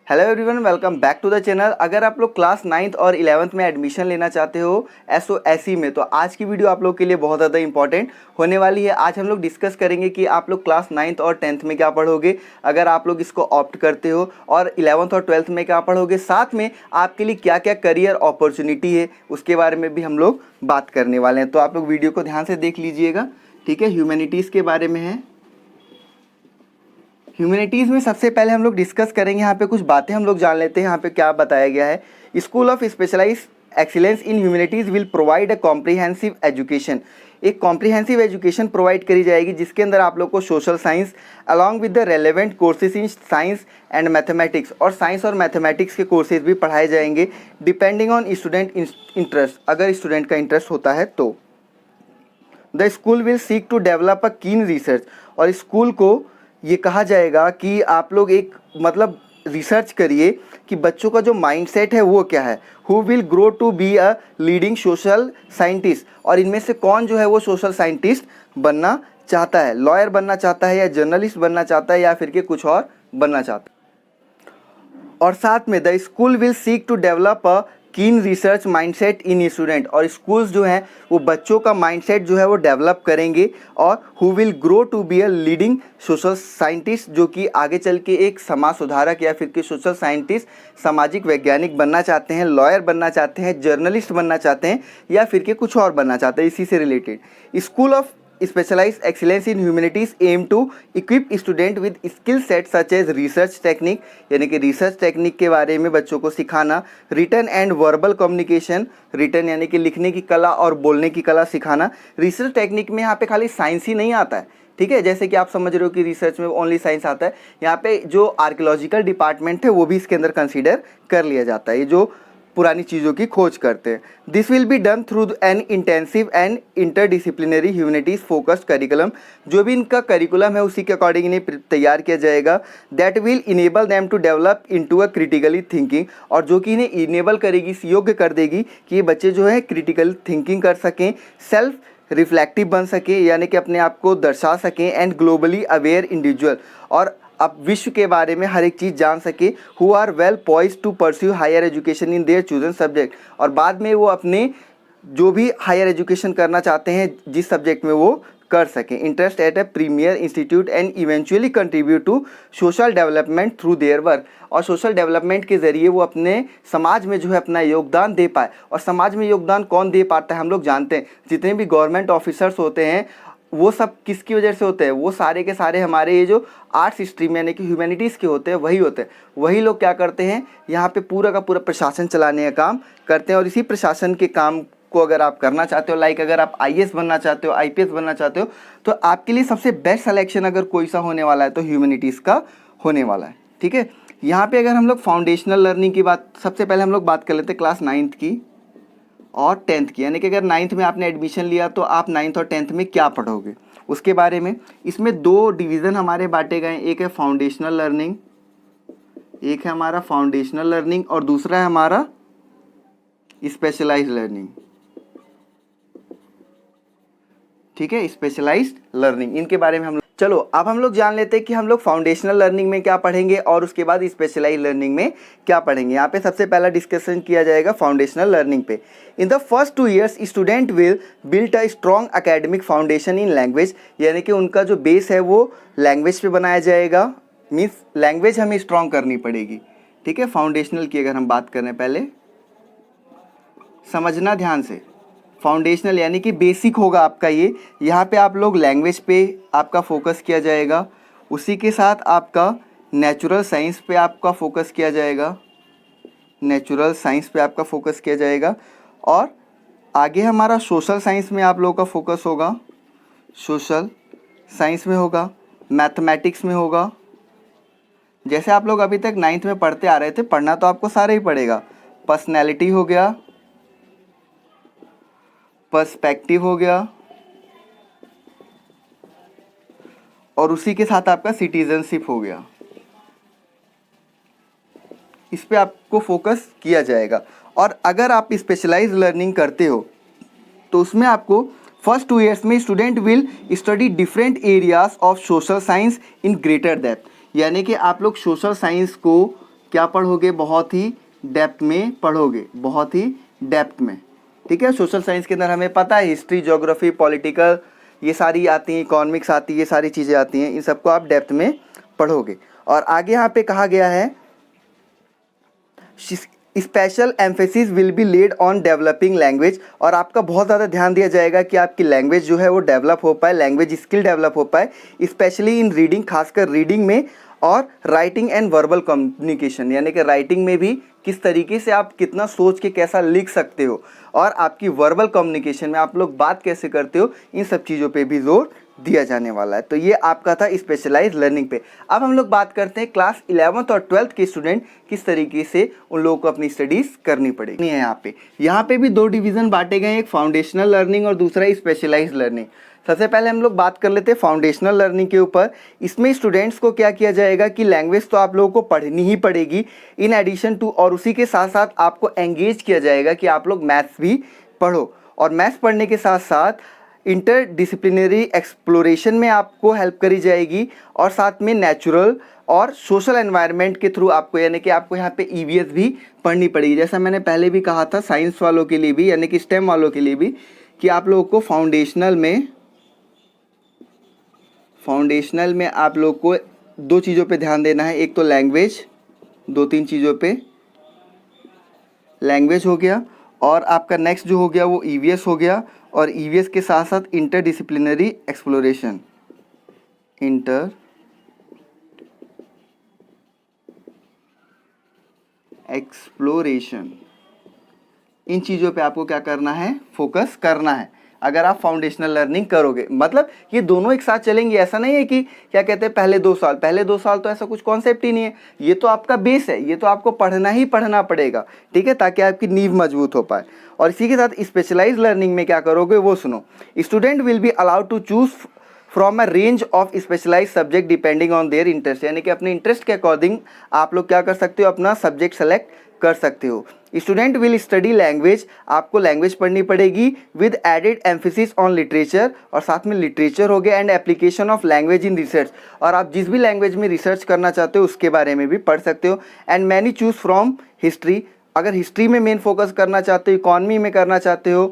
Hello everyone, welcome back to the channel. अगर आप लोग क्लास 9th और 11th में एडमिशन लेना चाहते हो SOSE में, तो आज की वीडियो आप लोग के लिए बहुत ज़्यादा इंपॉर्टेंट होने वाली है। आज हम लोग डिस्कस करेंगे कि आप लोग क्लास 9th और 10th में क्या पढ़ोगे, अगर आप लोग इसको ऑप्ट करते हो, और 11th और 12th में क्या पढ़ोगे, साथ में आपके लिए क्या क्या करियर अपॉर्चुनिटी है उसके बारे में भी हम लोग बात करने वाले हैं। तो आप लोग वीडियो को ध्यान से देख लीजिएगा, ठीक है। ह्यूमैनिटीज़ के बारे में है। ह्यूमैनिटीज़ में सबसे पहले हम लोग डिस्कस करेंगे, यहाँ पे कुछ बातें हम लोग जान लेते हैं। यहाँ पे क्या बताया गया है, school of specialised excellence in humanities will provide a comprehensive education. एक कॉम्प्रिहेंसिव एजुकेशन प्रोवाइड करी जाएगी जिसके अंदर आप लोग को social science along with the relevant courses in science and mathematics, और साइंस और मैथमेटिक्स के कोर्सेज भी पढ़ाए जाएंगे डिपेंडिंग ऑन स्टूडेंट इंटरेस्ट। अगर स्टूडेंट का इंटरेस्ट होता है तो the school will seek to develop a keen research, और स्कूल को ये कहा जाएगा कि आप लोग एक रिसर्च करिए कि बच्चों का जो माइंडसेट है वो क्या है। Who will grow to be a leading social scientist, और इनमें से कौन जो है वो सोशल साइंटिस्ट बनना चाहता है, लॉयर बनना चाहता है या जर्नलिस्ट बनना चाहता है या फिर के कुछ और बनना चाहता है। और साथ में the school will seek to develop a keen research mindset in student, और स्कूल्स जो हैं वो बच्चों का माइंडसेट जो है वो डेवलप करेंगे। और who will grow to be a leading social scientist, जो कि आगे चल के एक समाज सुधारक या फिर के सोशल साइंटिस्ट, सामाजिक वैज्ञानिक बनना चाहते हैं, लॉयर बनना चाहते हैं, जर्नलिस्ट बनना चाहते हैं या फिर के कुछ और बनना चाहते हैं इसी से related. School of specialised excellence in humanities aim to equip student with skill set such as research technique, यानी कि रिसर्च टेक्निक के बारे में बच्चों को सिखाना, written and verbal communication, written यानी कि लिखने की कला और बोलने की कला सिखाना। रिसर्च टेक्निक में यहाँ पे खाली साइंस ही नहीं आता है, ठीक है। जैसे कि आप समझ रहे हो कि रिसर्च में ओनली साइंस आता है, यहाँ पे जो आर्कियोलॉजिकल डिपार्टमेंट है वो भी इसके अंदर कंसीडर कर लिया जाता है, ये जो पुरानी चीज़ों की खोज करते हैं। This will be done through an intensive and interdisciplinary humanities focused curriculum, जो भी इनका करिकुलम है उसी के अकॉर्डिंग इन्हें तैयार किया जाएगा। That will enable them to develop into a critically thinking, और जो कि इन्हें इनेबल करेगी, योग्य कर देगी कि ये बच्चे जो है क्रिटिकल थिंकिंग कर सकें, सेल्फ रिफ्लेक्टिव बन सके यानी कि अपने आप को दर्शा सकें, एंड ग्लोबली अवेयर इंडिविजुअल, और अब विश्व के बारे में हर एक चीज़ जान सके। Who are well poised to pursue higher education in their chosen subject, और बाद में वो अपने जो भी हायर एजुकेशन करना चाहते हैं जिस सब्जेक्ट में वो कर सकें। Interest at a premier institute and eventually contribute to social development through their work, और सोशल डेवलपमेंट के ज़रिए वो अपने समाज में जो है अपना योगदान दे पाए। और समाज में योगदान कौन दे पाता है, हम लोग जानते हैं, जितने भी गवर्नमेंट ऑफिसर्स होते हैं वो सब किसकी वजह से होते हैं, वो सारे के सारे हमारे ये जो आर्ट्स स्ट्रीम यानी कि ह्यूमैनिटीज़ के होते हैं वही होते हैं। वही लोग क्या करते हैं, यहाँ पे पूरा का पूरा प्रशासन चलाने का काम करते हैं। और इसी प्रशासन के काम को अगर आप करना चाहते हो, लाइक अगर आप IAS बनना चाहते हो, IPS बनना चाहते हो, तो आपके लिए सबसे बेस्ट सिलेक्शन अगर कोई सा होने वाला है तो ह्यूमैनिटीज़ का होने वाला है, ठीक है। यहाँ पे अगर हम लोग फाउंडेशनल लर्निंग की बात, सबसे पहले हम लोग बात कर लेते हैं क्लास 9th की और 10th की, यानी कि अगर 9th में आपने एडमिशन लिया तो आप 9th और 10th में क्या पढ़ोगे उसके बारे में। इसमें दो डिवीज़न हमारे बांटे गए हैं, एक है फाउंडेशनल लर्निंग, एक है हमारा फाउंडेशनल लर्निंग, और दूसरा है हमारा स्पेशलाइज्ड लर्निंग, ठीक है। स्पेशलाइज्ड लर्निंग, इनके बारे में हम चलो अब हम लोग जान लेते हैं कि हम लोग फाउंडेशनल लर्निंग में क्या पढ़ेंगे और उसके बाद स्पेशलाइज्ड लर्निंग में क्या पढ़ेंगे। यहाँ पे सबसे पहला डिस्कशन किया जाएगा फाउंडेशनल लर्निंग पे। In the first 2 years student will build a strong academic foundation in language, यानी कि उनका जो बेस है वो लैंग्वेज पे बनाया जाएगा, मीन्स लैंग्वेज हमें स्ट्रॉन्ग करनी पड़ेगी, ठीक है। फाउंडेशनल की अगर हम बात करें, पहले समझना ध्यान से, फाउंडेशनल यानी कि बेसिक होगा आपका ये। यहाँ पे आप लोग लैंग्वेज पे आपका फोकस किया जाएगा, उसी के साथ आपका नेचुरल साइंस पे आपका फोकस किया जाएगा, नेचुरल साइंस पे आपका फोकस किया जाएगा, और आगे हमारा सोशल साइंस में आप लोगों का फोकस होगा, सोशल साइंस में होगा, मैथमेटिक्स में होगा। जैसे आप लोग अभी तक 9th में पढ़ते आ रहे थे, पढ़ना तो आपको सारा ही पड़ेगा। पर्सनैलिटी हो गया, पर्सपेक्टिव हो गया, और उसी के साथ आपका सिटीजनशिप हो गया, इस पे आपको फोकस किया जाएगा। और अगर आप स्पेशलाइज्ड लर्निंग करते हो तो उसमें आपको फर्स्ट 2 years में student will study different areas of social science in greater depth, यानी कि आप लोग सोशल साइंस को क्या पढ़ोगे, बहुत ही डेप्थ में पढ़ोगे, बहुत ही डेप्थ में। ठीक है, सोशल साइंस के अंदर हमें पता है हिस्ट्री, ज्योग्राफी, पॉलिटिकल ये सारी आती हैं, इकोनॉमिक्स आती है, ये सारी चीज़ें आती हैं, इन सबको आप डेप्थ में पढ़ोगे। और आगे यहाँ पे कहा गया है special emphasis will be laid on developing language, और आपका बहुत ज़्यादा ध्यान दिया जाएगा कि आपकी लैंग्वेज जो है वो डेवलप हो पाए, लैंग्वेज स्किल डेवलप हो पाए, स्पेशली इन रीडिंग, खासकर रीडिंग में, और राइटिंग एंड वर्बल कम्युनिकेशन, यानी कि राइटिंग में भी किस तरीके से आप कितना सोच के कैसा लिख सकते हो, और आपकी वर्बल कम्युनिकेशन में आप लोग बात कैसे करते हो, इन सब चीज़ों पे भी जोर दिया जाने वाला है। तो ये आपका था स्पेशलाइज लर्निंग पे। अब हम लोग बात करते हैं क्लास 11th और 12th के स्टूडेंट किस तरीके से उन लोगों को अपनी स्टडीज़ करनी पड़ेगी। यहाँ पे भी दो डिवीज़न बांटे गए हैं, एक फाउंडेशनल लर्निंग और दूसरा स्पेशलाइज लर्निंग। सबसे पहले हम लोग बात कर लेते हैं फाउंडेशनल लर्निंग के ऊपर। इसमें स्टूडेंट्स को क्या किया जाएगा कि लैंग्वेज तो आप लोगों को पढ़नी ही पड़ेगी इन एडिशन टू, और उसी के साथ साथ आपको एंगेज किया जाएगा कि आप लोग मैथ्स भी पढ़ो, और मैथ्स पढ़ने के साथ साथ इंटर डिसिप्लिनरी एक्सप्लोरेशन में आपको हेल्प करी जाएगी, और साथ में नेचुरल और सोशल एनवायरनमेंट के थ्रू आपको, यानी कि आपको यहाँ पे ईवीएस भी पढ़नी पड़ेगी। जैसा मैंने पहले भी कहा था साइंस वालों के लिए भी, यानी कि स्टेम वालों के लिए भी, कि आप लोगों को फाउंडेशनल में आप लोग को दो चीज़ों पे ध्यान देना है। एक तो लैंग्वेज, 2-3 चीज़ों पे, लैंग्वेज हो गया, और आपका नेक्स्ट जो हो गया वो ईवीएस हो गया, और ईवीएस के साथ साथ inter disciplinary exploration, inter exploration, इन चीज़ों पे आपको क्या करना है, फोकस करना है अगर आप फाउंडेशनल लर्निंग करोगे। मतलब ये दोनों एक साथ चलेंगे, ऐसा नहीं है कि क्या कहते हैं पहले 2 साल तो ऐसा कुछ कॉन्सेप्ट ही नहीं है। ये तो आपका बेस है, ये तो आपको पढ़ना ही पढ़ना पड़ेगा, ठीक है, ताकि आपकी नींव मजबूत हो पाए। और इसी के साथ स्पेशलाइज लर्निंग में क्या करोगे वो सुनो। Student will be allowed to choose from a range of specialise subject depending on their interest, यानी कि अपने इंटरेस्ट के अकॉर्डिंग आप लोग क्या कर सकते हो, अपना सब्जेक्ट सेलेक्ट कर सकते हो। स्टूडेंट विल स्टडी लैंग्वेज, आपको लैंग्वेज पढ़नी पड़ेगी with added emphasis on literature, और साथ में लिटरेचर हो गया, and application of language in research, और आप जिस भी लैंग्वेज में रिसर्च करना चाहते हो उसके बारे में भी पढ़ सकते हो। And many choose from history, अगर हिस्ट्री में मेन फोकस करना चाहते हो, इकॉनमी में करना चाहते हो,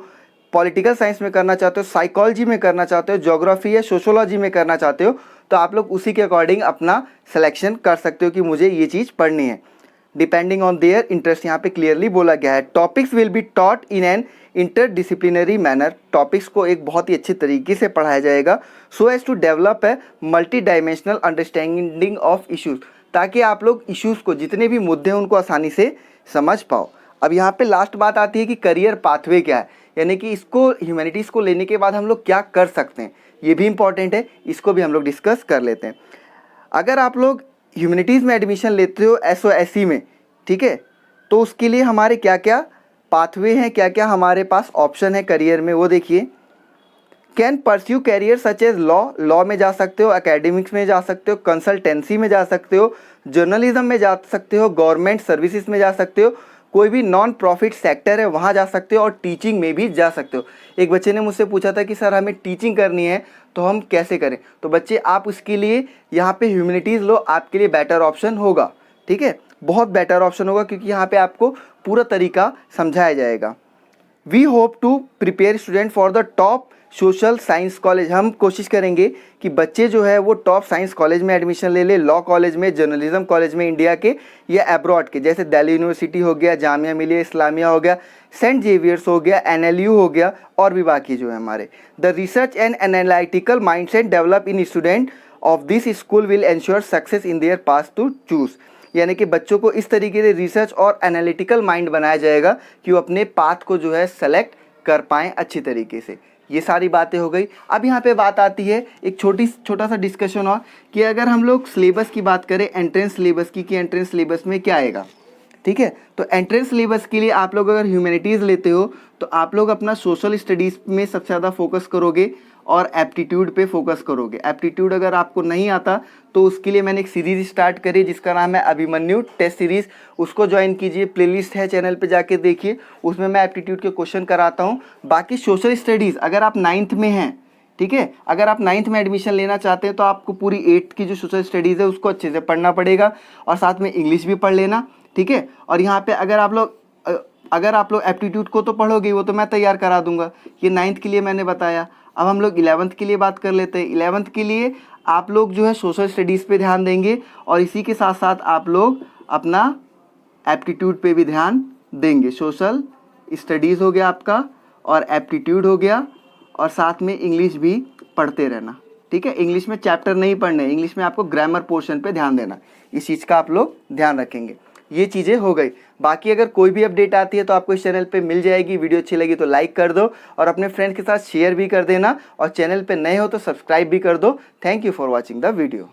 पॉलिटिकल साइंस में करना चाहते हो, साइकोलॉजी में करना चाहते हो, ज्योग्राफी या सोशोलॉजी में करना चाहते हो, तो आप लोग उसी के अकॉर्डिंग अपना सिलेक्शन कर सकते हो कि मुझे ये चीज़ पढ़नी है, डिपेंडिंग ऑन देयर इंटरेस्ट। यहाँ पे क्लियरली बोला गया है। Topics will be taught in an interdisciplinary manner, topics को एक बहुत ही अच्छे तरीके से पढ़ाया जाएगा, so as to develop a multi dimensional understanding of issues, ताकि आप लोग इश्यूज़ को, जितने भी मुद्दे हैं उनको आसानी से समझ पाओ। अब यहाँ पे लास्ट बात आती है कि करियर पाथवे क्या है, यानी कि इसको ह्यूमैनिटीज़ को लेने के बाद हम लोग क्या कर सकते हैं, ये भी इंपॉर्टेंट है, इसको भी हम लोग डिस्कस कर लेते हैं। अगर आप लोग ह्यूमैनिटीज़ में एडमिशन लेते हो SOSE में, ठीक है, तो उसके लिए हमारे क्या क्या पाथवे हैं, क्या क्या हमारे पास ऑप्शन है करियर में, वो देखिए। Can pursue career such as law में जा सकते हो, एकेडमिक्स में जा सकते हो, कंसल्टेंसी में जा सकते हो, जर्नलिज्म में जा सकते हो, गवर्नमेंट सर्विसेज में जा सकते हो, कोई भी नॉन प्रॉफिट सेक्टर है वहाँ जा सकते हो, और टीचिंग में भी जा सकते हो। एक बच्चे ने मुझसे पूछा था कि सर हमें टीचिंग करनी है तो हम कैसे करें, तो बच्चे आप उसके लिए यहाँ पे ह्यूमैनिटीज़ लो, आपके लिए बेटर ऑप्शन होगा, ठीक है, बहुत बेटर ऑप्शन होगा, क्योंकि यहाँ पे आपको पूरा तरीका समझाया जाएगा। We hope to prepare student for the top social science college, हम कोशिश करेंगे कि बच्चे जो है वो टॉप साइंस कॉलेज में एडमिशन ले ले, लॉ कॉलेज में, जर्नलिज्म कॉलेज में इंडिया के या अब्रॉड के, जैसे दिल्ली यूनिवर्सिटी हो गया, जामिया मिलिया इस्लामिया हो गया, सेंट जेवियर्स हो गया, NLU हो गया, और भी बाकी जो है हमारे। The research and analytical mindset develop in student of this school will ensure success in their path to choose, यानी कि बच्चों को इस तरीके से रिसर्च और एनालिटिकल माइंड बनाया जाएगा कि वो अपने पाथ को जो है सेलेक्ट कर पाएँ अच्छी तरीके से। ये सारी बातें हो गई। अब यहाँ पे बात आती है एक छोटा सा डिस्कशन और, कि अगर हम लोग सिलेबस की बात करें, एंट्रेंस सिलेबस की, कि एंट्रेंस सिलेबस में क्या आएगा, ठीक है। तो एंट्रेंस सिलेबस के लिए आप लोग अगर ह्यूमैनिटीज़ लेते हो तो आप लोग अपना सोशल स्टडीज़ में सबसे ज़्यादा फोकस करोगे और एप्टीट्यूड पे फोकस करोगे। एप्टीट्यूड अगर आपको नहीं आता तो उसके लिए मैंने एक सीरीज़ स्टार्ट करी जिसका नाम है अभिमन्यु टेस्ट सीरीज़, उसको ज्वाइन कीजिए, प्लेलिस्ट है चैनल पे जाके देखिए, उसमें मैं एप्टीट्यूड के क्वेश्चन कराता हूँ। बाकी सोशल स्टडीज़ अगर आप 9th में हैं ठीक है। अगर आप 9th में एडमिशन लेना चाहते हैं तो आपको पूरी 8th की जो सोशल स्टडीज़ है उसको अच्छे से पढ़ना पड़ेगा और साथ में इंग्लिश भी पढ़ लेना, ठीक है। और यहाँ पे अगर आप लोग एप्टीट्यूड को तो पढ़ोगे, वो तो मैं तैयार करा दूंगा, ये 9th के लिए मैंने बताया। अब हम लोग 11th के लिए बात कर लेते हैं। 11th के लिए आप लोग जो है सोशल स्टडीज़ पे ध्यान देंगे और इसी के साथ साथ आप लोग अपना एप्टीट्यूड पे भी ध्यान देंगे। सोशल स्टडीज़ हो गया आपका और एप्टीट्यूड हो गया और साथ में इंग्लिश भी पढ़ते रहना, ठीक है। इंग्लिश में चैप्टर नहीं पढ़ने, इंग्लिश में आपको ग्रामर पोर्शन पे ध्यान देना, इस चीज़ का आप लोग ध्यान रखेंगे। ये चीज़ें हो गई। बाकी अगर कोई भी अपडेट आती है तो आपको इस चैनल पे मिल जाएगी। वीडियो अच्छी लगी तो लाइक कर दो और अपने फ्रेंड्स के साथ शेयर भी कर देना और चैनल पे नए हो तो सब्सक्राइब भी कर दो। Thank you for watching the video.